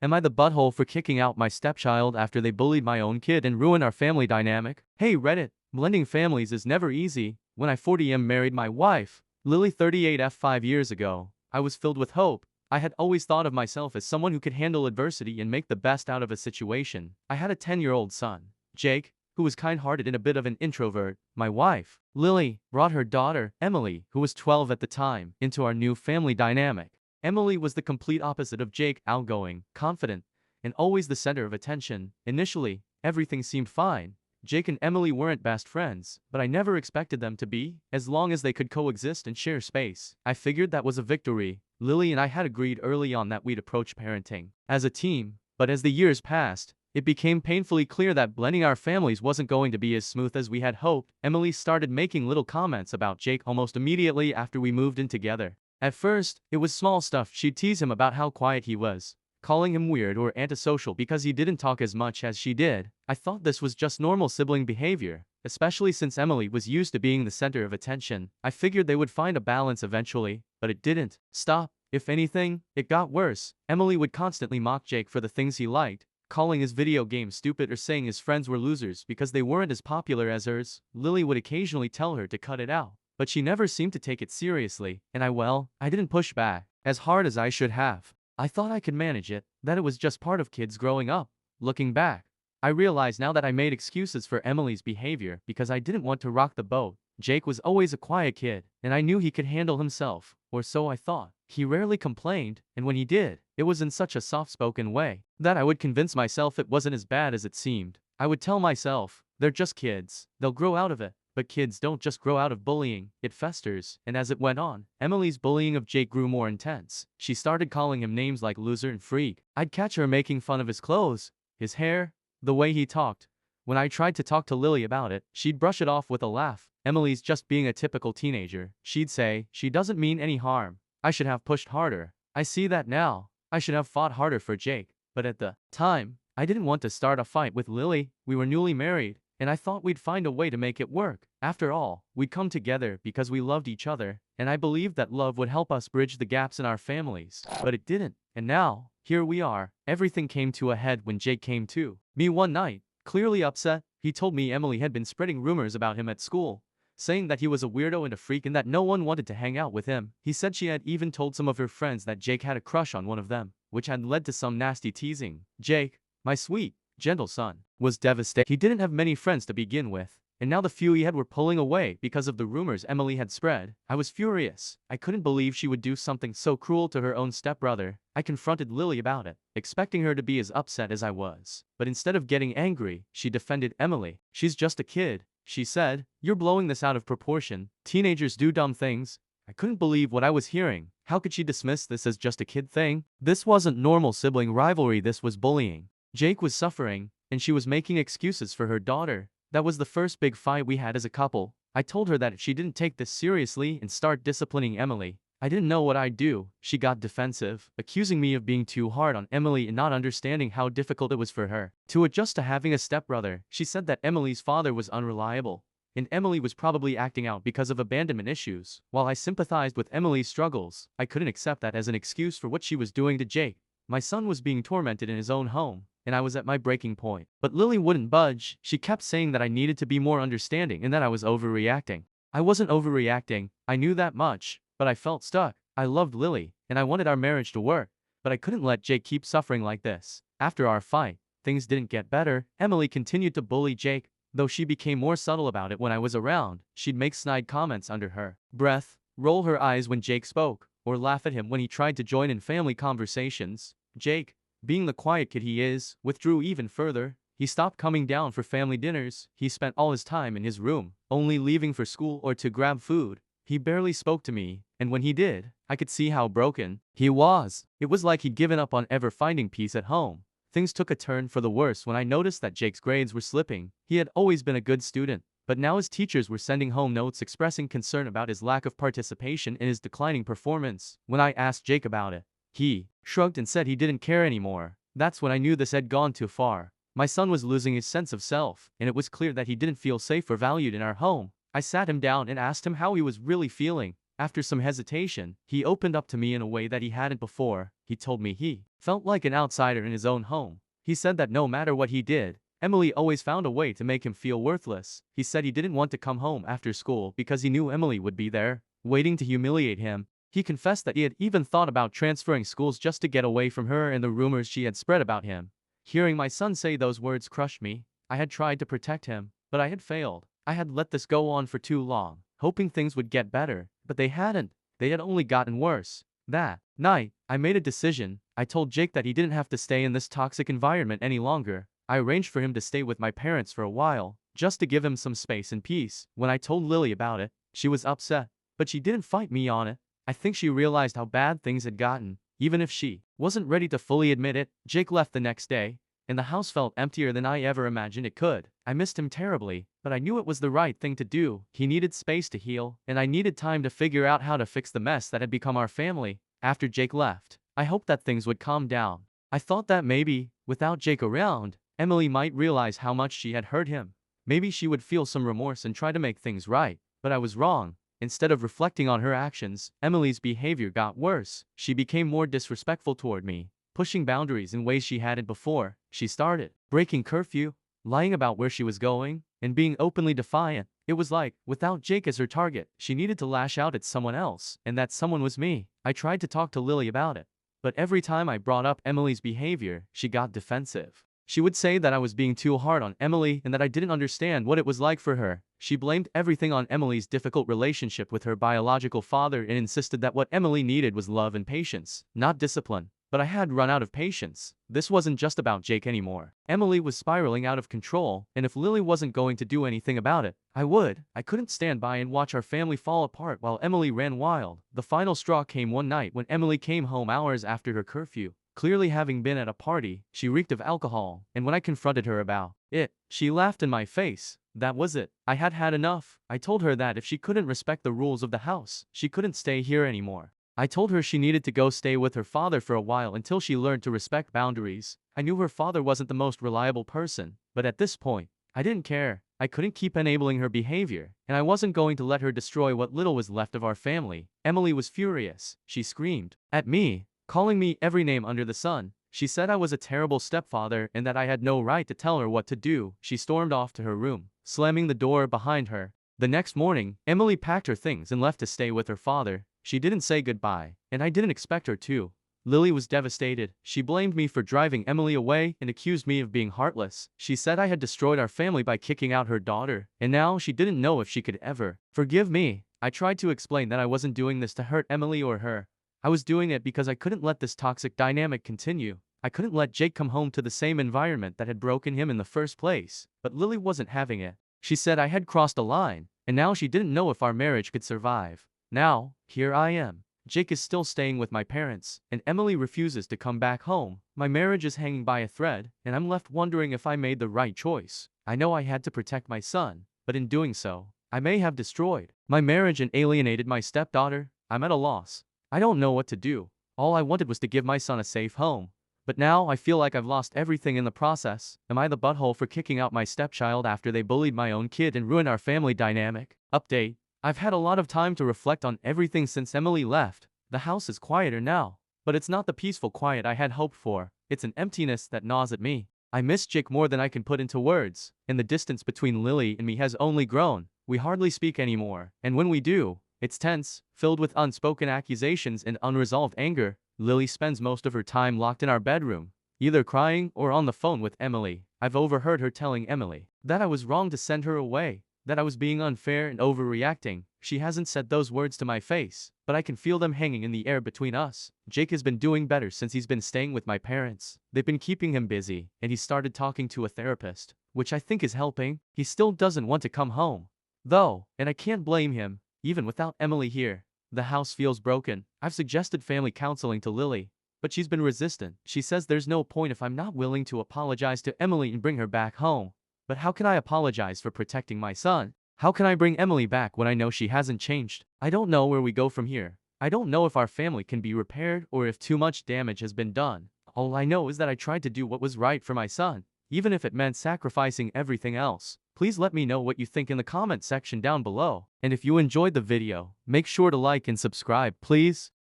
Am I the butthole for kicking out my stepchild after they bullied my own kid and ruined our family dynamic? Hey Reddit, blending families is never easy. When I 40M married my wife, Lily 38F 5 years ago, I was filled with hope. I had always thought of myself as someone who could handle adversity and make the best out of a situation. I had a 10-year-old son, Jake, who was kind-hearted and a bit of an introvert. My wife, Lily, brought her daughter, Emily, who was 12 at the time, into our new family dynamic. Emily was the complete opposite of Jake, outgoing, confident, and always the center of attention. Initially, everything seemed fine. Jake and Emily weren't best friends, but I never expected them to be, as long as they could coexist and share space. I figured that was a victory. Lily and I had agreed early on that we'd approach parenting as a team, but as the years passed, it became painfully clear that blending our families wasn't going to be as smooth as we had hoped. Emily started making little comments about Jake almost immediately after we moved in together. At first, it was small stuff. She'd tease him about how quiet he was, calling him weird or antisocial because he didn't talk as much as she did. I thought this was just normal sibling behavior, especially since Emily was used to being the center of attention. I figured they would find a balance eventually, but it didn't stop. If anything, it got worse. Emily would constantly mock Jake for the things he liked, calling his video games stupid or saying his friends were losers because they weren't as popular as hers. Lily would occasionally tell her to cut it out, but she never seemed to take it seriously, and I didn't push back as hard as I should have. I thought I could manage it, that it was just part of kids growing up. Looking back, I realize now that I made excuses for Emily's behavior because I didn't want to rock the boat. Jake was always a quiet kid, and I knew he could handle himself, or so I thought. He rarely complained, and when he did, it was in such a soft-spoken way that I would convince myself it wasn't as bad as it seemed. I would tell myself, they're just kids, they'll grow out of it. But kids don't just grow out of bullying, it festers. And as it went on, Emily's bullying of Jake grew more intense. She started calling him names like loser and freak. I'd catch her making fun of his clothes, his hair, the way he talked. When I tried to talk to Lily about it, she'd brush it off with a laugh. Emily's just being a typical teenager. She'd say, she doesn't mean any harm. I should have pushed harder. I see that now. I should have fought harder for Jake. But at the time, I didn't want to start a fight with Lily. We were newly married, and I thought we'd find a way to make it work. After all, we'd come together because we loved each other, and I believed that love would help us bridge the gaps in our families. But it didn't. And now, here we are. Everything came to a head when Jake came to me one night, clearly upset. He told me Emily had been spreading rumors about him at school, saying that he was a weirdo and a freak and that no one wanted to hang out with him. He said she had even told some of her friends that Jake had a crush on one of them, which had led to some nasty teasing. Jake, my sweet, gentle son, was devastated. He didn't have many friends to begin with, and now the few he had were pulling away because of the rumors Emily had spread. I was furious. I couldn't believe she would do something so cruel to her own stepbrother. I confronted Lily about it, expecting her to be as upset as I was. But instead of getting angry, she defended Emily. She's just a kid, she said. You're blowing this out of proportion. Teenagers do dumb things. I couldn't believe what I was hearing. How could she dismiss this as just a kid thing? This wasn't normal sibling rivalry, this was bullying. Jake was suffering, and she was making excuses for her daughter. That was the first big fight we had as a couple. I told her that if she didn't take this seriously and start disciplining Emily, I didn't know what I'd do. She got defensive, accusing me of being too hard on Emily and not understanding how difficult it was for her to adjust to having a stepbrother. She said that Emily's father was unreliable, and Emily was probably acting out because of abandonment issues. While I sympathized with Emily's struggles, I couldn't accept that as an excuse for what she was doing to Jake. My son was being tormented in his own home, and I was at my breaking point. But Lily wouldn't budge. She kept saying that I needed to be more understanding and that I was overreacting. I wasn't overreacting, I knew that much, but I felt stuck. I loved Lily, and I wanted our marriage to work, but I couldn't let Jake keep suffering like this. After our fight, things didn't get better. Emily continued to bully Jake, though she became more subtle about it when I was around. She'd make snide comments under her breath, roll her eyes when Jake spoke, or laugh at him when he tried to join in family conversations. Jake, being the quiet kid he is, withdrew even further. He stopped coming down for family dinners. He spent all his time in his room, only leaving for school or to grab food. He barely spoke to me, and when he did, I could see how broken he was. It was like he'd given up on ever finding peace at home. Things took a turn for the worse when I noticed that Jake's grades were slipping. He had always been a good student, but now his teachers were sending home notes expressing concern about his lack of participation and his declining performance. When I asked Jake about it, he shrugged and said he didn't care anymore. That's when I knew this had gone too far. My son was losing his sense of self, and it was clear that he didn't feel safe or valued in our home. I sat him down and asked him how he was really feeling. After some hesitation, he opened up to me in a way that he hadn't before. He told me he felt like an outsider in his own home. He said that no matter what he did, Emily always found a way to make him feel worthless. He said he didn't want to come home after school because he knew Emily would be there, waiting to humiliate him. He confessed that he had even thought about transferring schools just to get away from her and the rumors she had spread about him. Hearing my son say those words crushed me. I had tried to protect him, but I had failed. I had let this go on for too long, hoping things would get better, but they hadn't. They had only gotten worse. That night, I made a decision. I told Jake that he didn't have to stay in this toxic environment any longer. I arranged for him to stay with my parents for a while, just to give him some space and peace. When I told Lily about it, she was upset, but she didn't fight me on it. I think she realized how bad things had gotten, even if she wasn't ready to fully admit it. Jake left the next day, and the house felt emptier than I ever imagined it could. I missed him terribly, but I knew it was the right thing to do. He needed space to heal, and I needed time to figure out how to fix the mess that had become our family. After Jake left, I hoped that things would calm down. I thought that maybe, without Jake around, Emily might realize how much she had hurt him. Maybe she would feel some remorse and try to make things right, but I was wrong. Instead of reflecting on her actions, Emily's behavior got worse. She became more disrespectful toward me, pushing boundaries in ways she hadn't before. She started breaking curfew, lying about where she was going, and being openly defiant. It was like, without Jake as her target, she needed to lash out at someone else, and that someone was me. I tried to talk to Lily about it, but every time I brought up Emily's behavior, she got defensive. She would say that I was being too hard on Emily and that I didn't understand what it was like for her. She blamed everything on Emily's difficult relationship with her biological father and insisted that what Emily needed was love and patience, not discipline. But I had run out of patience. This wasn't just about Jake anymore. Emily was spiraling out of control, and if Lily wasn't going to do anything about it, I would. I couldn't stand by and watch our family fall apart while Emily ran wild. The final straw came one night when Emily came home hours after her curfew. Clearly having been at a party, she reeked of alcohol, and when I confronted her about it, she laughed in my face. That was it. I had had enough. I told her that if she couldn't respect the rules of the house, she couldn't stay here anymore. I told her she needed to go stay with her father for a while until she learned to respect boundaries. I knew her father wasn't the most reliable person, but at this point, I didn't care. I couldn't keep enabling her behavior, and I wasn't going to let her destroy what little was left of our family. Emily was furious. She screamed at me, calling me every name under the sun. She said I was a terrible stepfather and that I had no right to tell her what to do. She stormed off to her room, slamming the door behind her. The next morning, Emily packed her things and left to stay with her father. She didn't say goodbye, and I didn't expect her to. Lily was devastated. She blamed me for driving Emily away and accused me of being heartless. She said I had destroyed our family by kicking out her daughter, and now she didn't know if she could ever forgive me. I tried to explain that I wasn't doing this to hurt Emily or her. I was doing it because I couldn't let this toxic dynamic continue. I couldn't let Jake come home to the same environment that had broken him in the first place. But Lily wasn't having it. She said I had crossed a line, and now she didn't know if our marriage could survive. Now, here I am. Jake is still staying with my parents, and Emily refuses to come back home. My marriage is hanging by a thread, and I'm left wondering if I made the right choice. I know I had to protect my son, but in doing so, I may have destroyed my marriage and alienated my stepdaughter. I'm at a loss. I don't know what to do. All I wanted was to give my son a safe home. But now I feel like I've lost everything in the process. Am I the butthole for kicking out my stepchild after they bullied my own kid and ruined our family dynamic? Update. I've had a lot of time to reflect on everything since Emily left. The house is quieter now, but it's not the peaceful quiet I had hoped for. It's an emptiness that gnaws at me. I miss Jake more than I can put into words, and the distance between Lily and me has only grown. We hardly speak anymore, and when we do, it's tense, filled with unspoken accusations and unresolved anger. Lily spends most of her time locked in our bedroom, either crying or on the phone with Emily. I've overheard her telling Emily that I was wrong to send her away, that I was being unfair and overreacting. She hasn't said those words to my face, but I can feel them hanging in the air between us. Jake has been doing better since he's been staying with my parents. They've been keeping him busy, and he started talking to a therapist, which I think is helping. He still doesn't want to come home, though, and I can't blame him. Even without Emily here, the house feels broken. I've suggested family counseling to Lily, but she's been resistant. She says there's no point if I'm not willing to apologize to Emily and bring her back home. But how can I apologize for protecting my son? How can I bring Emily back when I know she hasn't changed? I don't know where we go from here. I don't know if our family can be repaired or if too much damage has been done. All I know is that I tried to do what was right for my son, even if it meant sacrificing everything else. Please let me know what you think in the comment section down below. And if you enjoyed the video, make sure to like and subscribe, please.